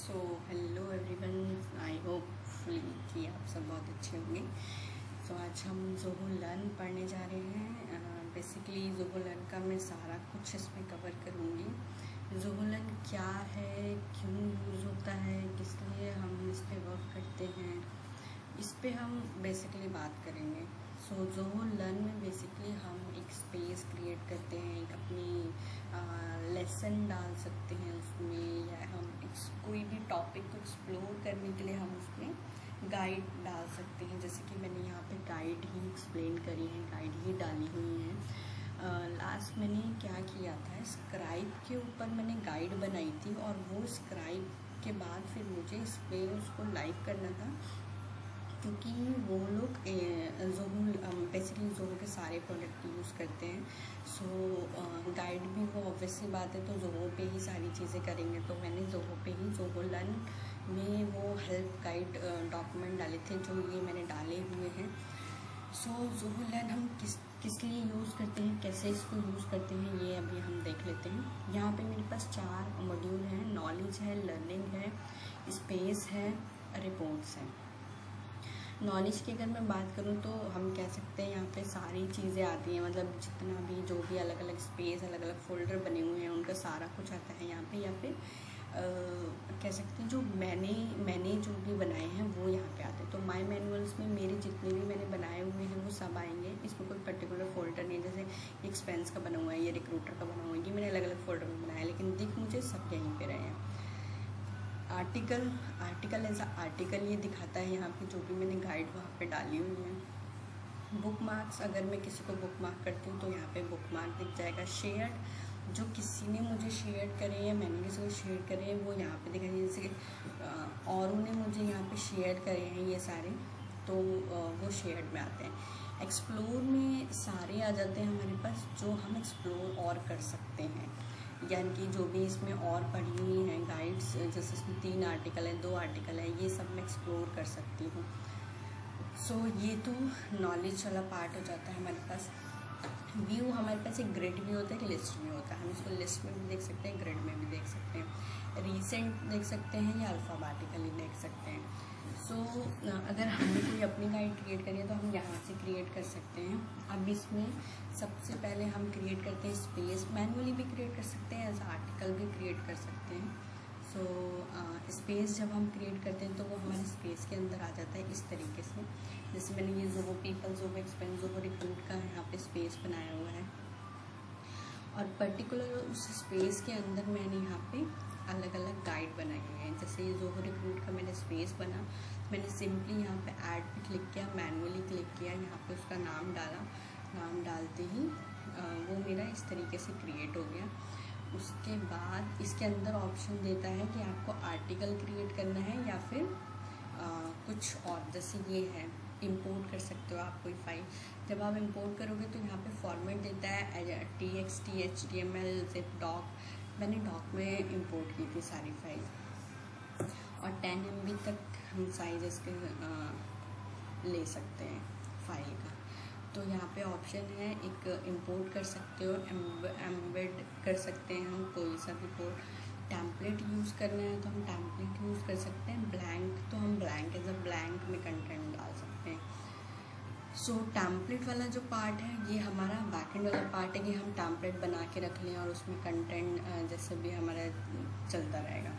So hello everyone, I hope कि आप सब बहुत अच्छे होंगे। सो आज हम ज़ोहो लर्न पढ़ने जा रहे हैं। बेसिकली ज़ोहो लर्न का मैं सारा कुछ इसमें कवर करूँगी। ज़ोहो लर्न क्या है, क्यों यूज़ होता है, किस लिए हम इस पर वर्क करते हैं, इस पे हम बेसिकली बात करेंगे। सो ज़ोहो लर्न में बेसिकली हम एक स्पेस क्रिएट करते हैं, एक अपनी लेसन डाल सकते हैं उसमें, या हम कोई भी टॉपिक को एक्सप्लोर करने के लिए हम उसमें गाइड डाल सकते हैं। जैसे कि मैंने यहाँ पे गाइड ही एक्सप्लेन करी है, गाइड ही डाली हुई है। लास्ट मैंने क्या किया था, स्क्राइब के ऊपर मैंने गाइड बनाई थी, और वो स्क्राइब के बाद फिर मुझे इस पर उसको लाइक करना था, क्योंकि वो लोग ज़ोहो बेसिकली ज़ोहो के सारे प्रोडक्ट यूज़ करते हैं। सो गाइड भी वो ऑब्वियसली बात है, तो ज़ोहो पे ही सारी चीज़ें करेंगे। तो मैंने ज़ोहो पे ही ज़ोहो लर्न में वो हेल्प गाइड डॉक्यूमेंट डाले थे, जो ये मैंने डाले हुए हैं। सो ज़ोहो लर्न हम किस लिए यूज़ करते हैं, कैसे इसको यूज़ करते हैं, ये अभी हम देख लेते हैं। यहाँ पे मेरे पास 4 मॉड्यूल हैं। नॉलेज है, लर्निंग है, स्पेस है, रिपोर्ट्स हैं। नॉलेज की अगर मैं बात करूँ तो हम कह सकते हैं यहाँ पे सारी चीज़ें आती हैं, मतलब जितना भी जो भी अलग अलग स्पेस, अलग अलग फोल्डर बने हुए हैं, उनका सारा कुछ आता है यहाँ पे। या फिर कह सकते हैं जो मैंने जो भी बनाए हैं वो यहाँ पे आते हैं। तो माय मैनुअल्स में मेरे जितने भी मैंने बनाए हुए हैं वो सब आएंगे। इसमें कोई पर्टिकुलर फोल्डर नहीं है, जैसे एक्सपेंस का बना हुआ है, ये रिक्रूटर का बना हुआ है, ये मैंने अलग अलग फोल्डर में बनाया है, लेकिन दिख मुझे सब यहीं पे रहे हैं। आर्टिकल एज आर्टिकल ये दिखाता है यहाँ पे, जो भी मैंने गाइड वहाँ पे डाली हुई है। बुक मार्क्स, अगर मैं किसी को बुक मार्क करती हूँ तो यहाँ पे बुक मार्क दिख जाएगा। शेयर, जो किसी ने मुझे शेयर करे या मैंने किसी को शेयर करे, वो यहाँ पे दिखाई, जैसे और उन्हें मुझे यहाँ पे शेयर करे हैं ये सारे, तो वो शेयर में आते हैं। एक्सप्लोर में सारे आ जाते हैं हमारे पास, जो हम एक्सप्लोर और कर सकते हैं, यानी कि जो भी इसमें और पढ़ी हुई हैं गाइड्स, जैसे इसमें 3 आर्टिकल हैं, 2 आर्टिकल हैं, ये सब मैं एक्सप्लोर कर सकती हूँ। सो ये तो नॉलेज वाला पार्ट हो जाता है हमारे पास। व्यू, हमारे पास एक ग्रिड भी होता है, एक लिस्ट भी होता है। हम इसको लिस्ट में भी देख सकते हैं, ग्रिड में भी देख सकते हैं, रीसेंट देख सकते हैं, या अल्फ़ाबेटिकली देख सकते हैं। सो अगर हमें कोई अपनी गाइड क्रिएट करनी है तो हम यहाँ से क्रिएट कर सकते हैं। अब इसमें सबसे पहले हम क्रिएट करते हैं स्पेस, मैनुअली भी क्रिएट कर सकते हैं, एज आर्टिकल भी क्रिएट कर सकते हैं। सो स्पेस जब हम क्रिएट करते हैं तो वो हमारे स्पेस के अंदर आ जाता है इस तरीके से। जैसे मैंने ये Zoho people, Zoho expense, Zoho recruit का यहाँ पे स्पेस बनाया हुआ है, और पर्टिकुलर उस स्पेस के अंदर मैंने यहाँ पे अलग अलग गाइड बनाई हुई हैं। जैसे ये ज़ोहो रिक्रूट का मैंने स्पेस बना, मैंने सिंपली यहाँ पे ऐड पे क्लिक किया, मैनुअली क्लिक किया, यहाँ पे उसका नाम डाला, नाम डालते ही वो मेरा इस तरीके से क्रिएट हो गया। उसके बाद इसके अंदर ऑप्शन देता है कि आपको आर्टिकल क्रिएट करना है या फिर कुछ और, जैसे ये है इंपोर्ट कर सकते हो आप कोई फाइल। जब आप इंपोर्ट करोगे तो यहाँ पे फॉर्मेट देता है TXT, HTML, ज़िप, डॉक। मैंने डॉक में इंपोर्ट की थी सारी फाइल, और 10 MB तक हम साइज इसके ले सकते हैं फाइल का। तो यहाँ पे ऑप्शन है, एक इंपोर्ट कर सकते हो, एम्बेड कर सकते हैं हम कोई सा भी कोड। टैम्पलेट यूज़ करना है तो हम टैम्पलेट यूज़ कर सकते हैं। ब्लैंक तो हम ब्लैंक एज अ ब्लैंक में कंटेंट डाल सकते हैं। सो टैम्पलेट वाला जो पार्ट है ये हमारा बैकएंड वाला पार्ट है, कि हम टैम्पलेट बना के रख लें और उसमें कंटेंट जैसे भी हमारा चलता रहेगा।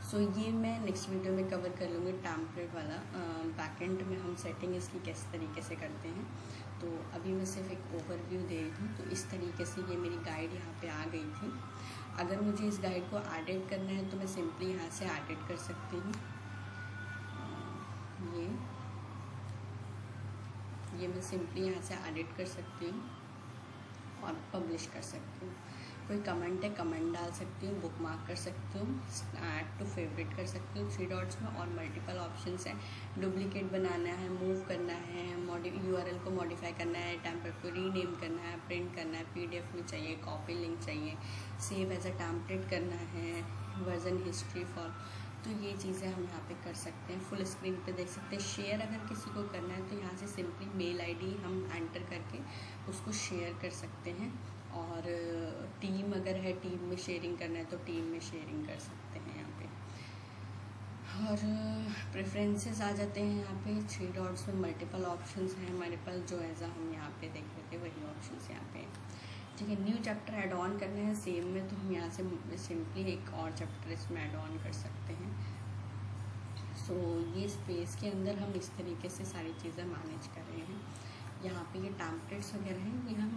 सो ये मैं नेक्स्ट वीडियो में कवर कर लूँगी, टैम्पलेट वाला। बैकएंड में हम सेटिंग इसकी किस तरीके से करते हैं। तो अभी मैं सिर्फ एक ओवरव्यू दे रही हूँ। तो इस तरीके से ये मेरी गाइड यहाँ पे आ गई थी। अगर मुझे इस गाइड को एडिट करना है तो मैं सिंपली यहाँ से एडिट कर सकती हूँ। ये मैं सिंपली यहाँ से एडिट कर सकती हूँ और पब्लिश कर सकती हूँ। कोई कमेंट है, कमेंट डाल सकती हूँ, बुक मार्क कर सकती हूँ, ऐड टू फेवरेट कर सकती हूँ 3 डॉट्स में, और मल्टीपल ऑप्शंस हैं। डुप्लीकेट बनाना है, मूव करना है, URL को मॉडिफाई करना है, टेम्पलेट को रीनेम करना है, प्रिंट करना है, PDF में चाहिए, कॉपी लिंक चाहिए, सेव एज अ टेम्पलेट करना है, वर्जन हिस्ट्री फॉर। तो ये चीज़ें हम यहाँ पे कर सकते हैं, फुल स्क्रीन पे देख सकते हैं। शेयर अगर किसी को करना है तो यहाँ से सिंपली मेल ID हम एंटर करके उसको शेयर कर सकते हैं, और टीम अगर है, टीम में शेयरिंग करना है तो टीम में शेयरिंग कर सकते हैं यहाँ पे। और प्रेफरेंसेस आ जाते हैं यहाँ पे 3 डॉट्स में मल्टीपल ऑप्शंस हैं हमारे पास, जो एज हम यहाँ पे देख रहे थे वही ऑप्शंस यहाँ पे। ठीक है, न्यू चैप्टर ऐड ऑन करने हैं सेम में, तो हम यहाँ से सिंपली एक और चैप्टर इसमें ऐड ऑन कर सकते हैं। सो ये स्पेस के अंदर हम इस तरीके से सारी चीज़ें मैनेज कर रहे हैं। यहाँ पे ये टैम्पलेट्स वगैरह हैं, ये हम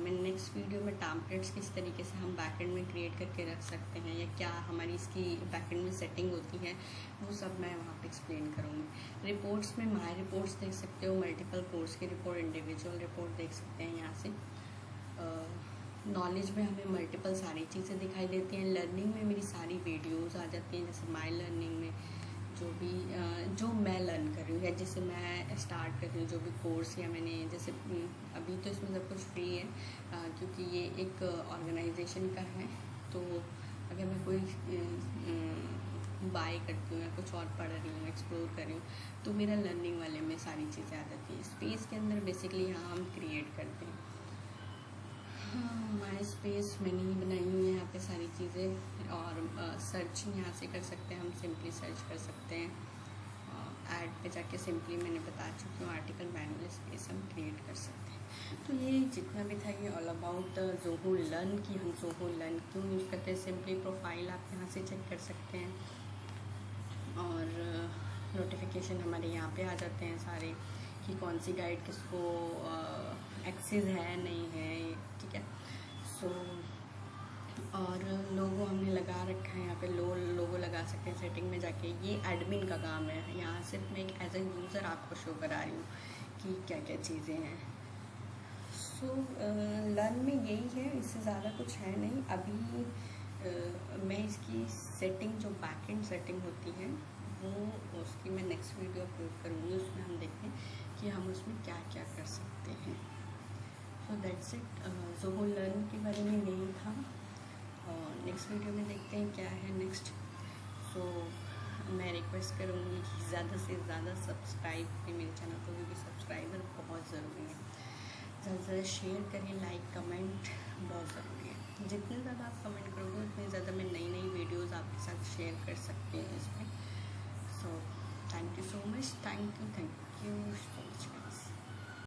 मैं नेक्स्ट वीडियो में टैम्पलेट्स किस तरीके से हम बैकएंड में क्रिएट करके रख सकते हैं, या क्या हमारी इसकी बैकएंड में सेटिंग होती है, वो सब मैं वहाँ पे एक्सप्लेन करूँगी। रिपोर्ट्स में माई रिपोर्ट्स देख सकते हो, मल्टीपल कोर्स की रिपोर्ट, इंडिविजुअल रिपोर्ट देख सकते हैं यहाँ से। नॉलेज में हमें मल्टीपल सारी चीज़ें दिखाई देती हैं। लर्निंग में मेरी सारी वीडियोज़ आ जाती हैं, जैसे माई लर्निंग में जो मैं लर्न कर रही हूँ या जिसे मैं स्टार्ट कर रही हूँ, जो भी कोर्स या मैंने जैसे अभी तो इसमें सब कुछ फ्री है क्योंकि ये एक ऑर्गेनाइजेशन का है। तो अगर मैं कोई बाय करती हूँ या कुछ और पढ़ रही हूँ, एक्सप्लोर कर रही हूँ, तो मेरा लर्निंग वाले में सारी चीज़ें आ जाती हैं। स्पेस के अंदर बेसिकली यहाँ हम क्रिएट करते हैं। माई स्पेस मैंने ही बनाई हुई है यहाँ पे सारी चीज़ें, और सर्च यहाँ से कर सकते हैं, हम सिंपली सर्च कर सकते हैं। ऐड पे जाके सिंपली मैंने बता चुकी हूँ, आर्टिकल मैनुअल स्पेस हम क्रिएट कर सकते हैं। तो ये जितना भी था ये ऑल अबाउट ज़ोहो लर्न की हम ज़ोहो लर्न क्यों यूज़ करते हैं। सिंपली प्रोफाइल आप यहाँ से चेक कर सकते हैं, और नोटिफिकेशन हमारे यहाँ पे आ जाते हैं सारे कि कौन सी गाइड किसको एक्सेस है नहीं है। ठीक है, सो और लोगो हमने लगा रखा है यहाँ पे, लोगो लगा सकते हैं सेटिंग में जाके। ये एडमिन का काम है, यहाँ सिर्फ मैं एक एज ए यूज़र आपको शो करा रही हूँ कि क्या क्या चीज़ें हैं। सो लर्न में यही है, इससे ज़्यादा कुछ है नहीं। अभी मैं इसकी सेटिंग जो बैकएंड सेटिंग होती है वो उसकी मैं नेक्स्ट वीडियो अपलोड करूँगी, उसमें हम देखें कि हम उसमें क्या क्या कर सकते हैं। So that's it, Zoho learn के बारे में यही था, और नेक्स्ट वीडियो में देखते हैं क्या है नेक्स्ट। सो मैं रिक्वेस्ट करूँगी कि ज़्यादा से ज़्यादा सब्सक्राइब करें मेरे चैनल को, क्योंकि सब्सक्राइबर बहुत ज़रूरी है। ज़्यादा से ज़्यादा शेयर करें, लाइक कमेंट बहुत ज़रूरी है। जितने ज़्यादा आप कमेंट करोगे उतने ज़्यादा मैं नई नई वीडियोज़ आपके साथ शेयर कर सकती हूँ इसमें। So thank you so much, thank you so